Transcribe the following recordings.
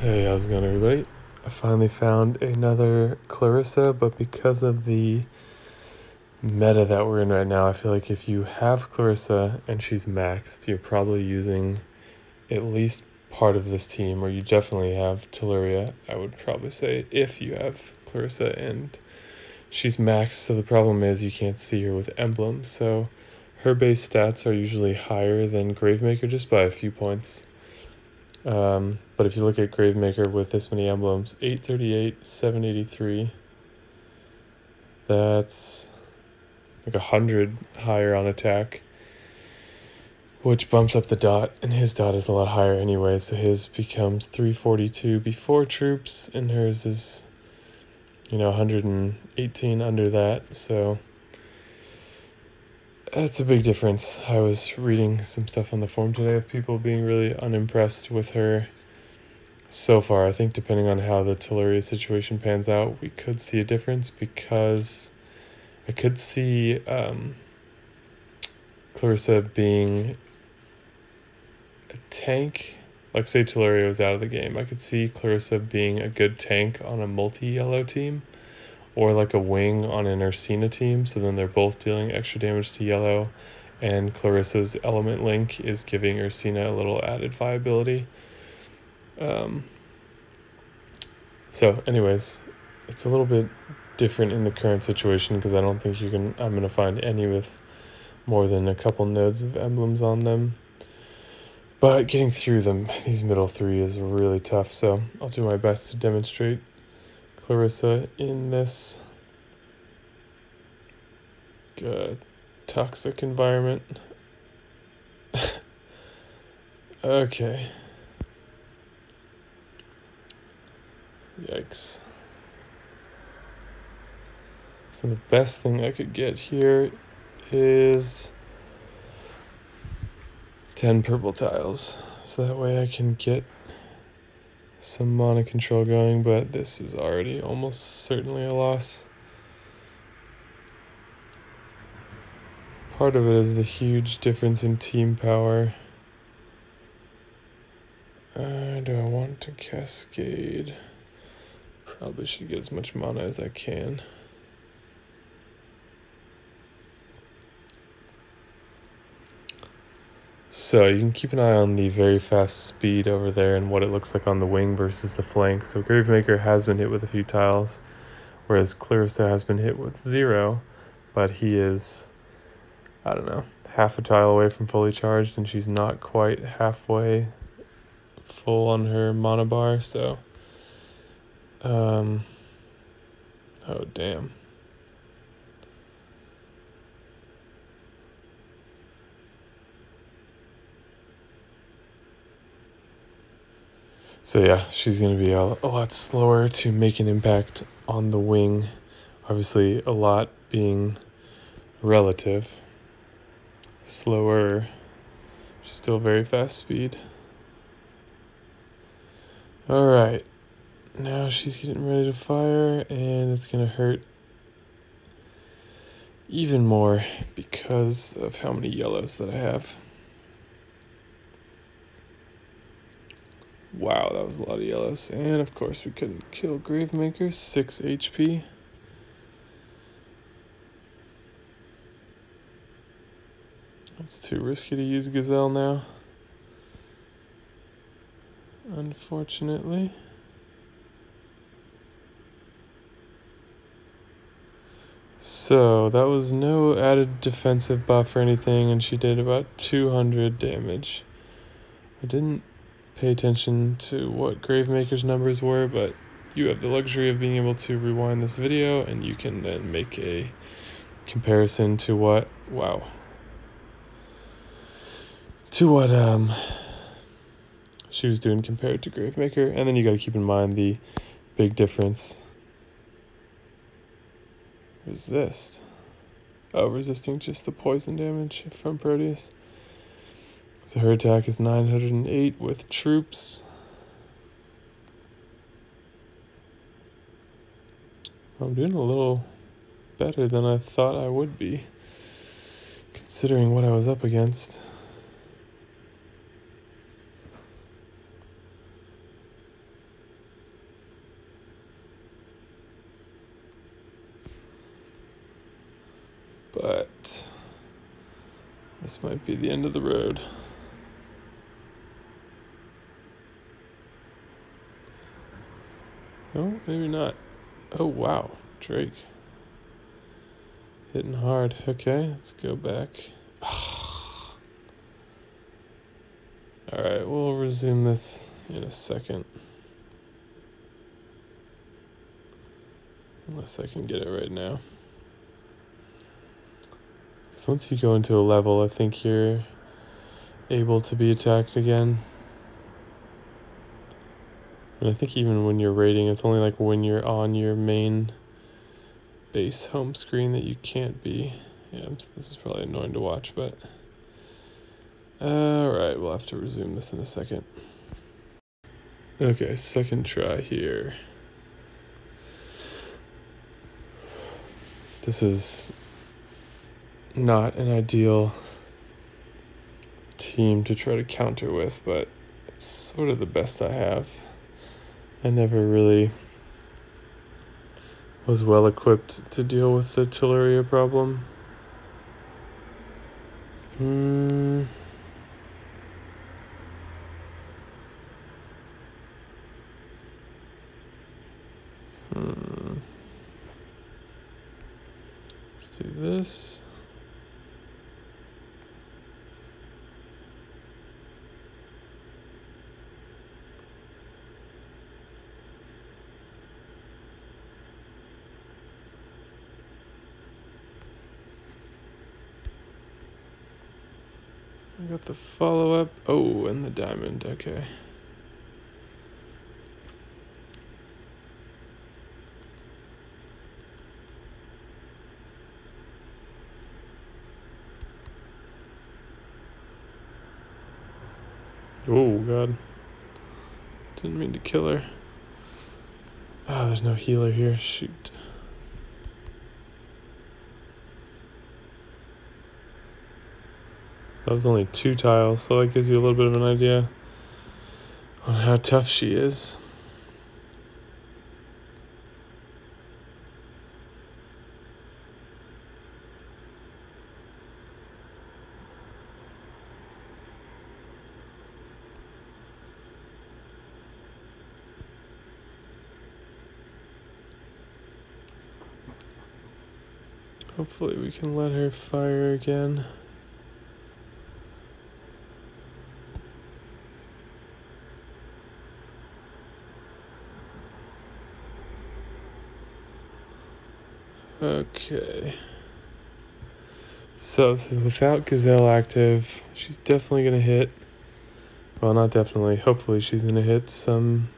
Hey, how's it going, everybody? I finally found another Clarissa, but because of the meta that we're in right now, I feel like if you have Clarissa and she's maxed, you're probably using at least part of this team, or you definitely have Telluria, I would probably say, if you have Clarissa and she's maxed. So the problem is you can't see her with emblems, so her base stats are usually higher than Gravemaker just by a few points. But if you look at Gravemaker with this many emblems, 838, 783, that's like 100 higher on attack, which bumps up the dot, and his dot is a lot higher anyway, so his becomes 342 before troops, and hers is, 118 under that, so that's a big difference. I was reading some stuff on the forum today of people being really unimpressed with her. So far, I think depending on how the Telluria situation pans out, we could see a difference, because I could see Clarissa being a tank. Like, say Telluria was out of the game, I could see Clarissa being a good tank on a multi-yellow team, or like a wing on an Ursina team, so then they're both dealing extra damage to yellow, and Clarissa's element link is giving Ursina a little added viability. So anyways, it's a little bit different in the current situation, because I don't think I'm going to find any with more than a couple nodes of emblems on them. But getting through these middle three is really tough, so I'll do my best to demonstrate Clarissa in this toxic environment. Okay. Yikes. So the best thing I could get here is 10 purple tiles, so that way I can get some mana control going, but this is already almost certainly a loss. Part of it is the huge difference in team power. Do I want to cascade? Probably should get as much mana as I can. So you can keep an eye on the very fast speed over there and what it looks like on the wing versus the flank. So Gravemaker has been hit with a few tiles, whereas Clarissa has been hit with 0, but he is, I don't know, half a tile away from fully charged, and she's not quite halfway full on her mana bar, so oh damn. So yeah, she's going to be a lot slower to make an impact on the wing. Obviously, a lot being relative. Slower. She's still very fast speed. Alright. Now she's getting ready to fire, and it's going to hurt even more because of how many yellows that I have. Wow, that was a lot of yellows. And of course we couldn't kill Gravemaker, 6 HP. It's too risky to use Gazelle now, unfortunately. So that was no added defensive buff or anything, and she did about 200 damage. I didn't pay attention to what Gravemaker's numbers were, but you have the luxury of being able to rewind this video, and you can then make a comparison to what, she was doing compared to Gravemaker. And then you got to keep in mind the big difference. Resist. Oh, resisting just the poison damage from Proteus. So her attack is 908 with troops. I'm doing a little better than I thought I would be, considering what I was up against. This might be the end of the road. Oh, maybe not. Oh, wow. Drake. Hitting hard. Okay, let's go back. Alright, we'll resume this in a second. Unless I can get it right now. So once you go into a level, I think you're able to be attacked again. And I think even when you're raiding, it's only like when you're on your main base home screen that you can't be. Yeah, this is probably annoying to watch, but... Alright, we'll have to resume this in a second. Okay, second try here. This is not an ideal team to try to counter with, but it's sort of the best I have. I never really was well equipped to deal with the Teleria problem. Let's do this. I got the follow-up. Oh, and the diamond. Okay. Oh, God. Didn't mean to kill her. Ah, there's no healer here. Shoot. That was only 2 tiles, so that gives you a little bit of an idea on how tough she is. Hopefully we can let her fire again. Okay. So this is without Gazelle active. She's definitely gonna hit. Well, not definitely. Hopefully she's gonna hit some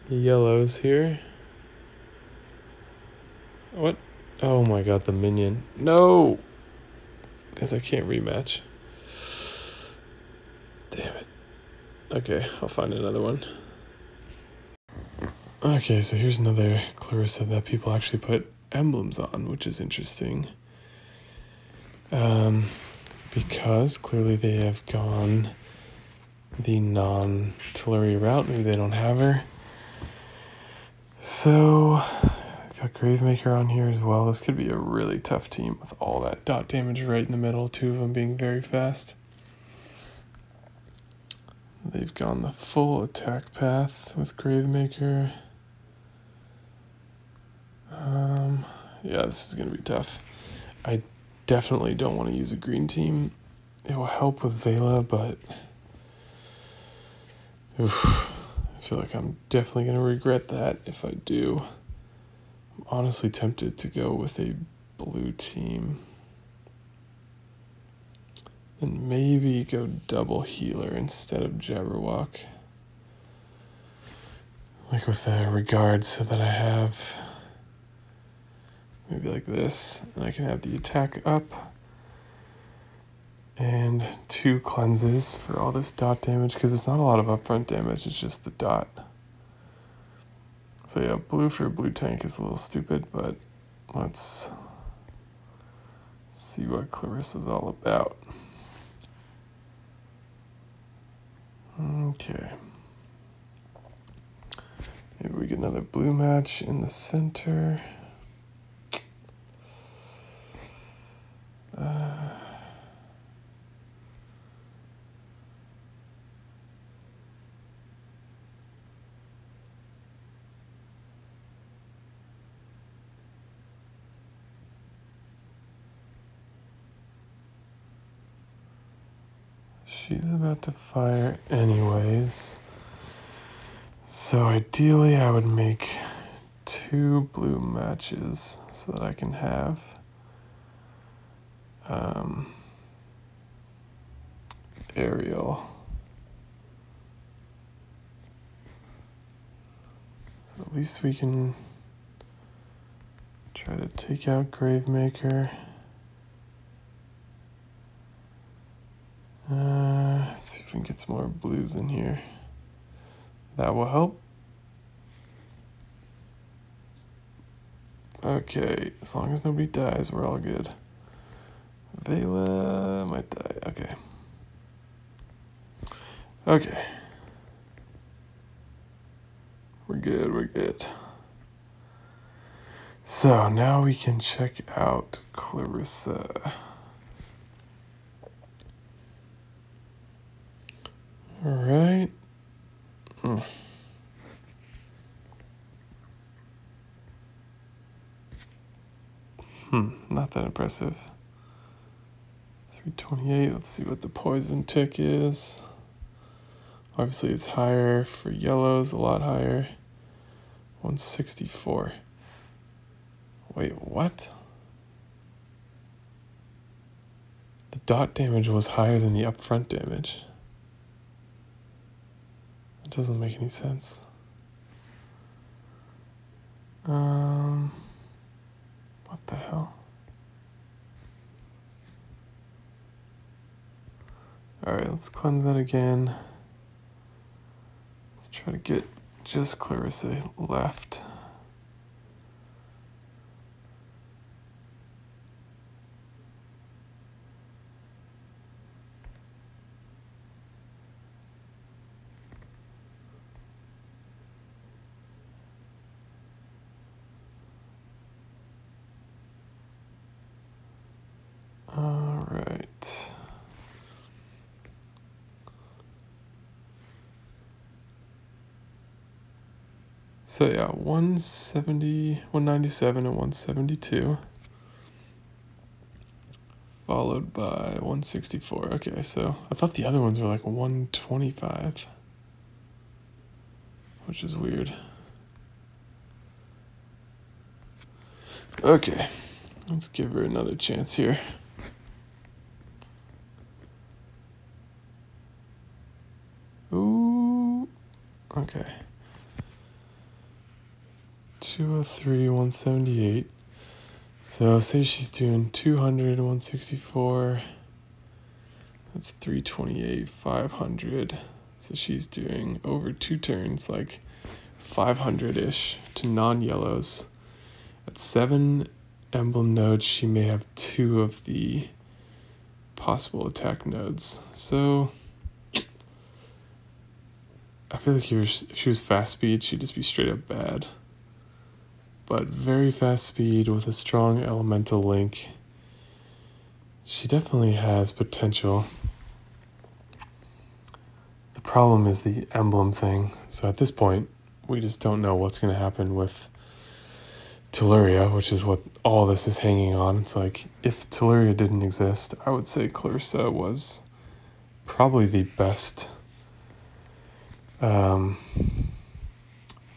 yellows here. What? Oh my God, the minion. No! Because I can't rematch. Damn it. Okay, I'll find another one. Okay, so here's another Clarissa that people actually put emblems on, which is interesting. Because clearly they have gone the non-Teleria route. Maybe they don't have her. So, got Gravemaker on here as well. This could be a really tough team with all that dot damage right in the middle, 2 of them being very fast. They've gone the full attack path with Gravemaker. Yeah, this is going to be tough. I definitely don't want to use a green team. It will help with Vela, but oof, I feel like I'm definitely going to regret that if I do. I'm honestly tempted to go with a blue team and maybe go double healer instead of Jabberwock. Like with a regard, so that I have maybe like this, and I can have the attack up and 2 cleanses for all this dot damage, because it's not a lot of upfront damage, it's just the dot. So yeah, blue for a blue tank is a little stupid, but let's see what Clarissa's all about. Okay. Maybe we get another blue match in the center. She's about to fire anyways. So ideally I would make 2 blue matches so that I can have aerial. So at least we can try to take out Gravemaker. Let's see if we can get some more blues in here. That will help. Okay, as long as nobody dies, we're all good. Vela might die. Okay. Okay. We're good, we're good. So now we can check out Clarissa. All right. Not that impressive. 328, let's see what the poison tick is. Obviously it's higher for yellows, a lot higher. 164. Wait, what? The dot damage was higher than the upfront damage. That doesn't make any sense. What the hell? Alright, let's cleanse that again. Let's try to get just Clarissa left. Alright. So yeah, 170, 197 and 172. Followed by 164. Okay, so I thought the other ones were like 125. Which is weird. Okay, let's give her another chance here. Ooh, okay. 203, 178. So say she's doing 200, 164. That's 328, 500. So she's doing over 2 turns, like 500-ish to non-yellows. At 7 emblem nodes, she may have 2 of the possible attack nodes. So I feel like if she was fast speed, she'd just be straight up bad. But very fast speed with a strong elemental link. She definitely has potential. The problem is the emblem thing. So at this point, we just don't know what's going to happen with Telluria, which is what all this is hanging on. It's like, if Telluria didn't exist, I would say Clarissa was probably the best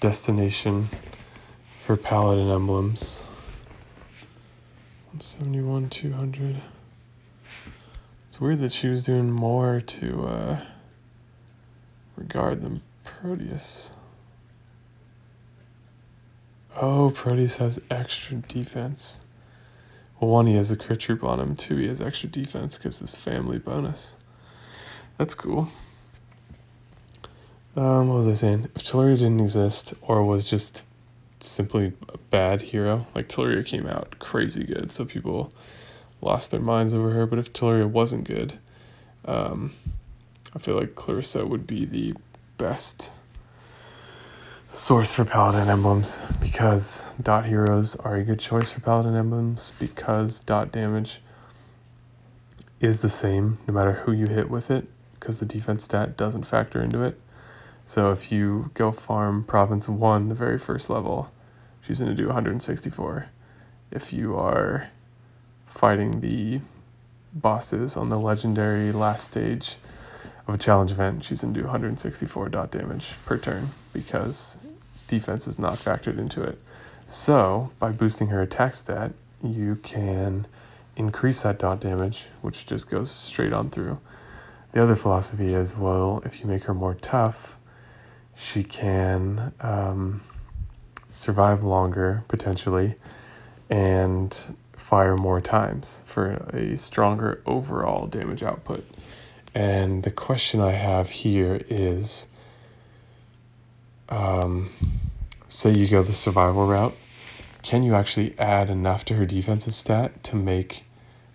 destination for Paladin emblems. 171, 200. It's weird that she was doing more to regard than Proteus. Oh, Proteus has extra defense. Well, 1, he has a crit troop on him. 2, he has extra defense because his family bonus. That's cool. What was I saying? If Telluria didn't exist, or was just simply a bad hero, like Telluria came out crazy good, so people lost their minds over her, but if Telluria wasn't good, I feel like Clarissa would be the best source for Paladin emblems, because dot heroes are a good choice for Paladin emblems, because dot damage is the same no matter who you hit with it, because the defense stat doesn't factor into it. So if you go farm Province 1 the very first level, she's going to do 164. If you are fighting the bosses on the legendary last stage, of a challenge event, she's going to do 164 dot damage per turn because defense is not factored into it. So by boosting her attack stat, you can increase that dot damage, which just goes straight on through. The other philosophy is, well, if you make her more tough, she can survive longer, potentially, and fire more times for a stronger overall damage output. And the question I have here is, say you go the survival route, can you actually add enough to her defensive stat to make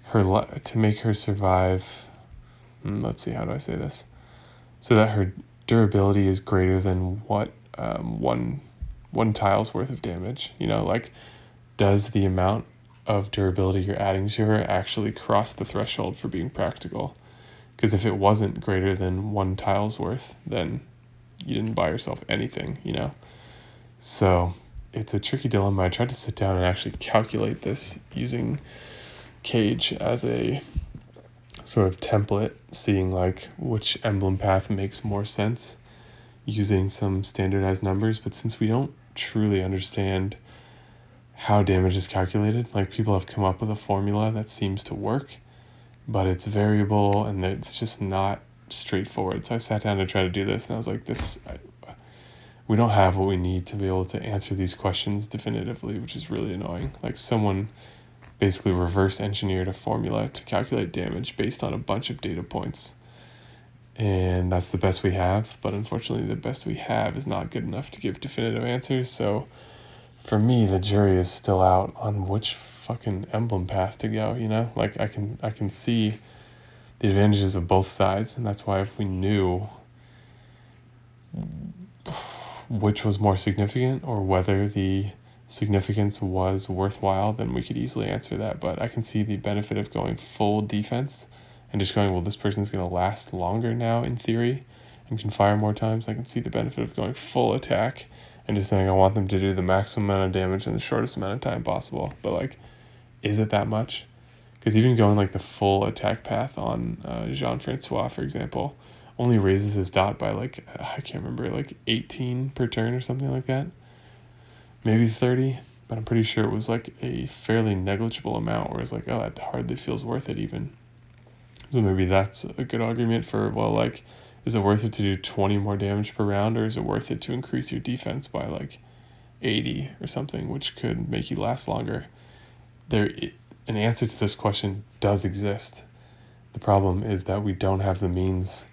her survive? Let's see, how do I say this? So that her durability is greater than what one tile's worth of damage. You know, like, does the amount of durability you're adding to her actually cross the threshold for being practical? Because if it wasn't greater than one tile's worth, then you didn't buy yourself anything, you know? So it's a tricky dilemma. I tried to sit down and actually calculate this using Cage as a sort of template, seeing like which emblem path makes more sense using some standardized numbers. But since we don't truly understand how damage is calculated, like, people have come up with a formula that seems to work, but it's variable and it's just not straightforward. So I sat down to try to do this, and I was like, we don't have what we need to be able to answer these questions definitively, which is really annoying. Like, someone basically reverse engineered a formula to calculate damage based on a bunch of data points. And that's the best we have, but unfortunately the best we have is not good enough to give definitive answers. So for me, the jury is still out on which fucking emblem path to go, you know? Like, I can see the advantages of both sides, and that's why if we knew which was more significant or whether the significance was worthwhile, then we could easily answer that. But I can see the benefit of going full defense and just going, well, this person's going to last longer now in theory and can fire more times. I can see the benefit of going full attack and just saying I want them to do the maximum amount of damage in the shortest amount of time possible. But, like, is it that much? Because even going like the full attack path on Jean-Francois, for example, only raises his dot by like, I can't remember, like 18 per turn or something like that. Maybe 30, but I'm pretty sure it was like a fairly negligible amount where it's like, oh, that hardly feels worth it even. So maybe that's a good argument for, well, like, is it worth it to do 20 more damage per round, or is it worth it to increase your defense by like 80 or something, which could make you last longer? An answer to this question does exist. The problem is that we don't have the means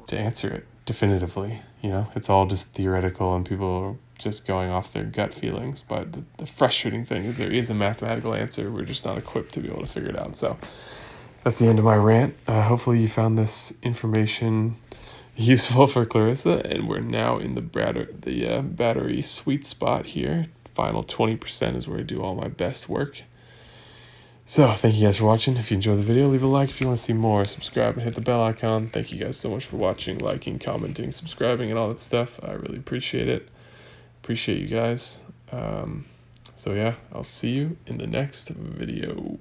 to answer it definitively. You know, it's all just theoretical and people are just going off their gut feelings. But the frustrating thing is there is a mathematical answer. We're just not equipped to be able to figure it out. So that's the end of my rant. Hopefully you found this information useful for Clarissa, and we're now in the battery sweet spot here. Final 20% is where I do all my best work. So thank you guys for watching. If you enjoyed the video, leave a like. If you want to see more, subscribe and hit the bell icon. Thank you guys so much for watching, liking, commenting, subscribing, and all that stuff. I really appreciate it. Appreciate you guys. So yeah, I'll see you in the next video.